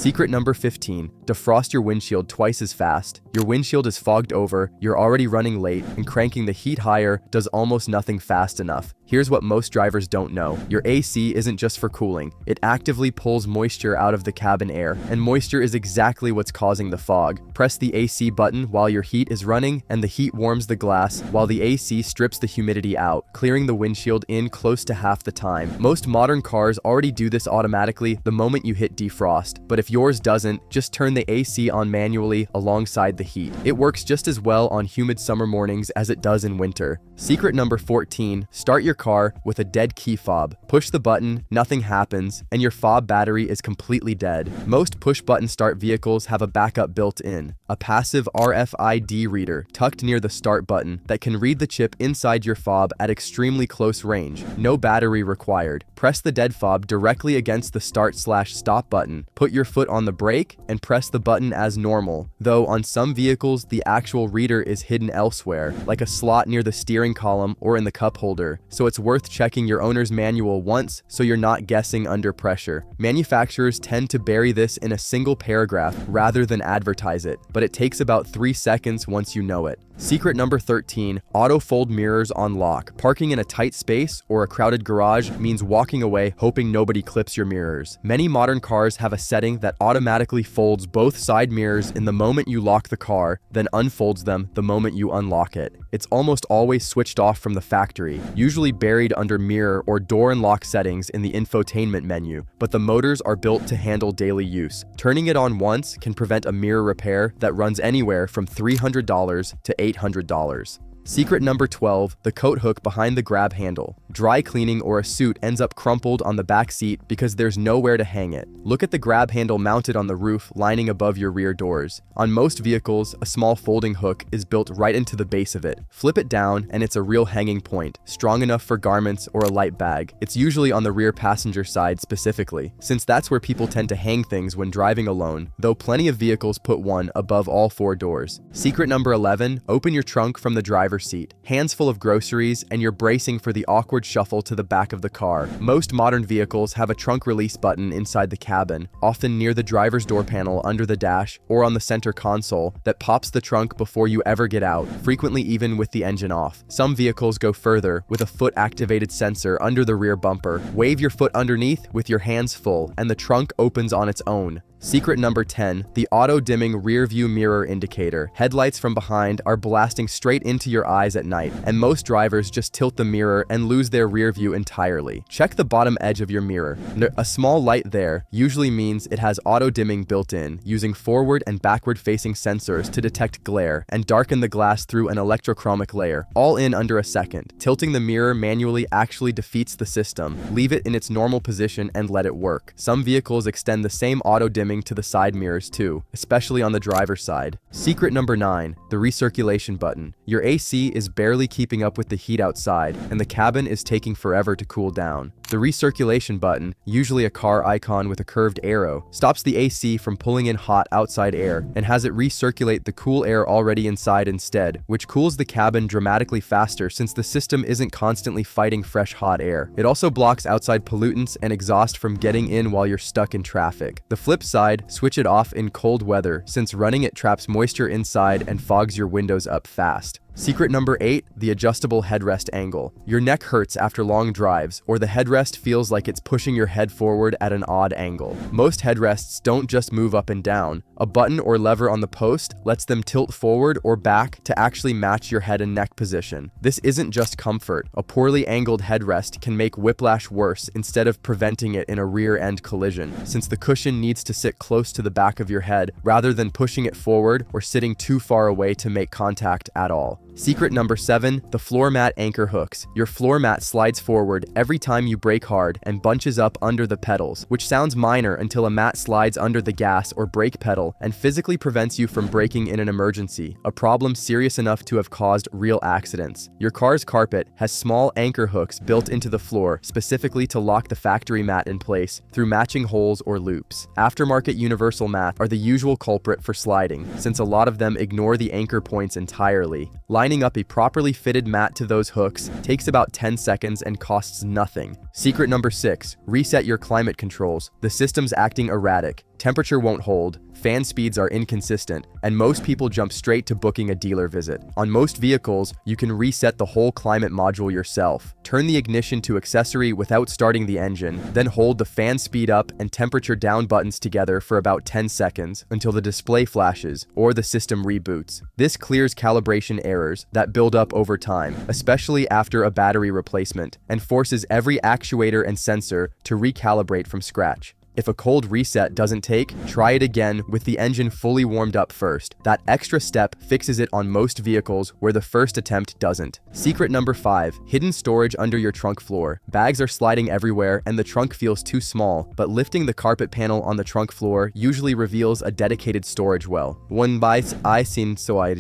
Secret number 15. Defrost your windshield twice as fast. Your windshield is fogged over, you're already running late, and cranking the heat higher does almost nothing fast enough. Here's what most drivers don't know. Your AC isn't just for cooling. It actively pulls moisture out of the cabin air, and moisture is exactly what's causing the fog. Press the AC button while your heat is running, and the heat warms the glass while the AC strips the humidity out, clearing the windshield in close to half the time. Most modern cars already do this automatically the moment you hit defrost, but if yours doesn't, just turn the AC on manually alongside the heat. It works just as well on humid summer mornings as it does in winter. Secret number 14. Start your car with a dead key fob. Push the button, nothing happens, and your fob battery is completely dead. Most push-button start vehicles have a backup built in, a passive RFID reader tucked near the start button that can read the chip inside your fob at extremely close range. No battery required. Press the dead fob directly against the start/stop button. Put your foot on the brake and press the button as normal, though on some vehicles the actual reader is hidden elsewhere, like a slot near the steering column or in the cup holder, so it's worth checking your owner's manual once so you're not guessing under pressure. Manufacturers tend to bury this in a single paragraph rather than advertise it, but it takes about 3 seconds once you know it. Secret number 13. Auto fold mirrors on lock. Parking in a tight space or a crowded garage means walking away hoping nobody clips your mirrors. Many modern cars have a setting that automatically folds both side mirrors in the moment you lock the car, then unfolds them the moment you unlock it. It's almost always switched off from the factory, usually buried under mirror or door and lock settings in the infotainment menu, but the motors are built to handle daily use. Turning it on once can prevent a mirror repair that runs anywhere from $300 to $800. Secret number 12. The coat hook behind the grab handle. Dry cleaning or a suit ends up crumpled on the back seat because there's nowhere to hang it. Look at the grab handle mounted on the roof lining above your rear doors. On most vehicles, a small folding hook is built right into the base of it. Flip it down and it's a real hanging point, strong enough for garments or a light bag. It's usually on the rear passenger side specifically, since that's where people tend to hang things when driving alone, though plenty of vehicles put one above all 4 doors. Secret number 11. Open your trunk from the driver's seat. Hands full of groceries and you're bracing for the awkward shuffle to the back of the car. Most modern vehicles have a trunk release button inside the cabin, often near the driver's door panel under the dash or on the center console, that pops the trunk before you ever get out, frequently even with the engine off. Some vehicles go further with a foot-activated sensor under the rear bumper. Wave your foot underneath with your hands full and the trunk opens on its own. Secret number 10. The auto-dimming rear-view mirror indicator. Headlights from behind are blasting straight into your eyes at night, and most drivers just tilt the mirror and lose their rear view entirely. Check the bottom edge of your mirror. A small light there usually means it has auto-dimming built in, using forward and backward-facing sensors to detect glare and darken the glass through an electrochromic layer, all in under a second. Tilting the mirror manually actually defeats the system. Leave it in its normal position and let it work. Some vehicles extend the same auto-dimming to the side mirrors too, especially on the driver's side. Secret number 9. The recirculation button. Your AC is barely keeping up with the heat outside, and the cabin is taking forever to cool down. The recirculation button, usually a car icon with a curved arrow, stops the AC from pulling in hot outside air and has it recirculate the cool air already inside instead, which cools the cabin dramatically faster since the system isn't constantly fighting fresh hot air. It also blocks outside pollutants and exhaust from getting in while you're stuck in traffic. The flip side, switch it off in cold weather since running it traps moisture inside and fogs your windows up fast. Secret number 8. The adjustable headrest angle. Your neck hurts after long drives, or the headrest feels like it's pushing your head forward at an odd angle. Most headrests don't just move up and down. A button or lever on the post lets them tilt forward or back to actually match your head and neck position. This isn't just comfort. A poorly angled headrest can make whiplash worse instead of preventing it in a rear-end collision, since the cushion needs to sit close to the back of your head rather than pushing it forward or sitting too far away to make contact at all. Secret number 7. The floor mat anchor hooks. Your floor mat slides forward every time you brake hard and bunches up under the pedals, which sounds minor until a mat slides under the gas or brake pedal and physically prevents you from braking in an emergency, a problem serious enough to have caused real accidents. Your car's carpet has small anchor hooks built into the floor specifically to lock the factory mat in place through matching holes or loops. Aftermarket universal mats are the usual culprit for sliding, since a lot of them ignore the anchor points entirely. Lining up a properly fitted mat to those hooks takes about 10 seconds and costs nothing. Secret number 6. Reset your climate controls. The system's acting erratic. temperature won't hold, fan speeds are inconsistent, and most people jump straight to booking a dealer visit. On most vehicles, you can reset the whole climate module yourself. Turn the ignition to accessory without starting the engine, then hold the fan speed up and temperature down buttons together for about 10 seconds until the display flashes or the system reboots. This clears calibration errors that build up over time, especially after a battery replacement, and forces every actuator and sensor to recalibrate from scratch. If a cold reset doesn't take, try it again with the engine fully warmed up first. That extra step fixes it on most vehicles where the first attempt doesn't. Secret number 5, hidden storage under your trunk floor. Bags are sliding everywhere and the trunk feels too small, but lifting the carpet panel on the trunk floor usually reveals a dedicated storage well. One bites I seen so I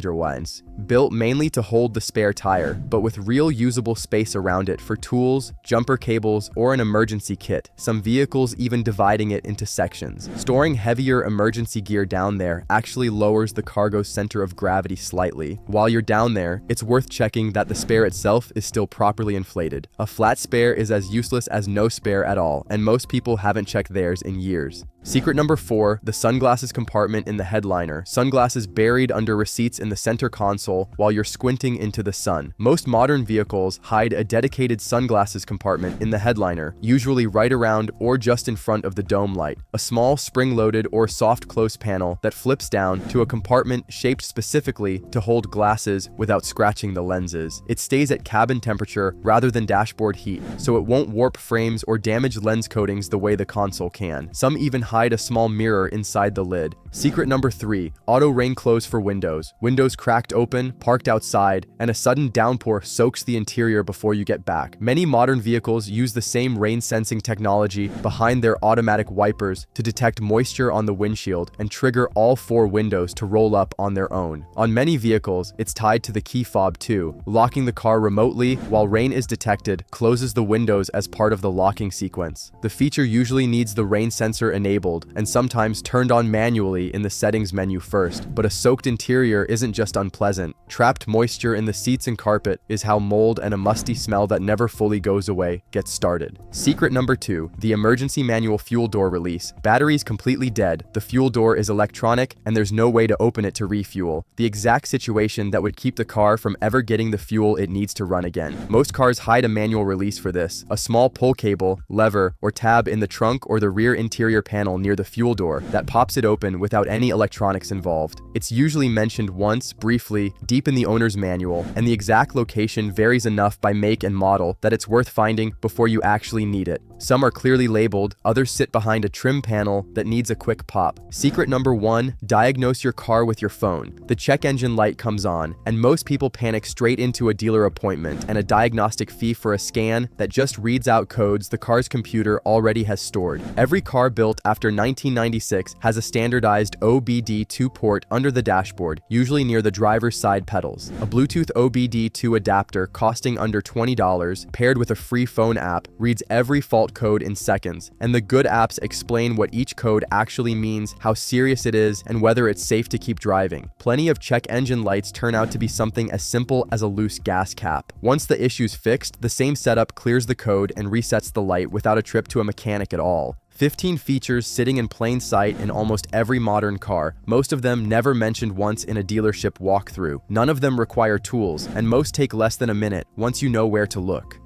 wines. Built mainly to hold the spare tire, but with real usable space around it for tools, jumper cables, or an emergency kit. Some vehicles even dividing it into sections. Storing heavier emergency gear down there actually lowers the cargo's center of gravity slightly. While you're down there, it's worth checking that the spare itself is still properly inflated. A flat spare is as useless as no spare at all, and most people haven't checked theirs in years. Secret number 4, the sunglasses compartment in the headliner. Sunglasses buried under receipts in the center console while you're squinting into the sun. Most modern vehicles hide a dedicated sunglasses compartment in the headliner, usually right around or just in front of the dome light. A small spring-loaded or soft close panel that flips down to a compartment shaped specifically to hold glasses without scratching the lenses. It stays at cabin temperature rather than dashboard heat, so it won't warp frames or damage lens coatings the way the console can. Some even hide a small mirror inside the lid. Secret number 3, auto rain close for windows. Windows cracked open, parked outside, and a sudden downpour soaks the interior before you get back. Many modern vehicles use the same rain sensing technology behind their automatic wipers to detect moisture on the windshield and trigger all 4 windows to roll up on their own. On many vehicles, it's tied to the key fob too. Locking the car remotely while rain is detected closes the windows as part of the locking sequence. The feature usually needs the rain sensor enabled and sometimes turned on manually in the settings menu first, but a soaked interior isn't just unpleasant. Trapped moisture in the seats and carpet is how mold and a musty smell that never fully goes away gets started. Secret number 2, the emergency manual fuel door release. Battery's completely dead, the fuel door is electronic, and there's no way to open it to refuel. The exact situation that would keep the car from ever getting the fuel it needs to run again. Most cars hide a manual release for this, a small pull cable, lever, or tab in the trunk or the rear interior panel near the fuel door that pops it open without any electronics involved. It's usually mentioned once, briefly, deep in the owner's manual, and the exact location varies enough by make and model that it's worth finding before you actually need it. Some are clearly labeled, others sit behind a trim panel that needs a quick pop. Secret number 1, diagnose your car with your phone. The check engine light comes on, and most people panic straight into a dealer appointment and a diagnostic fee for a scan that just reads out codes the car's computer already has stored. Every car built after 1996 has a standardized OBD2 port under the dashboard, usually near the driver's side pedals. A Bluetooth OBD2 adapter costing under $20, paired with a free phone app, reads every fault code in seconds, and the good apps explain what each code actually means, how serious it is, and whether it's safe to keep driving. Plenty of check engine lights turn out to be something as simple as a loose gas cap. Once the issue's fixed, the same setup clears the code and resets the light without a trip to a mechanic at all. 15 features sitting in plain sight in almost every modern car, most of them never mentioned once in a dealership walkthrough. None of them require tools, and most take less than a minute once you know where to look.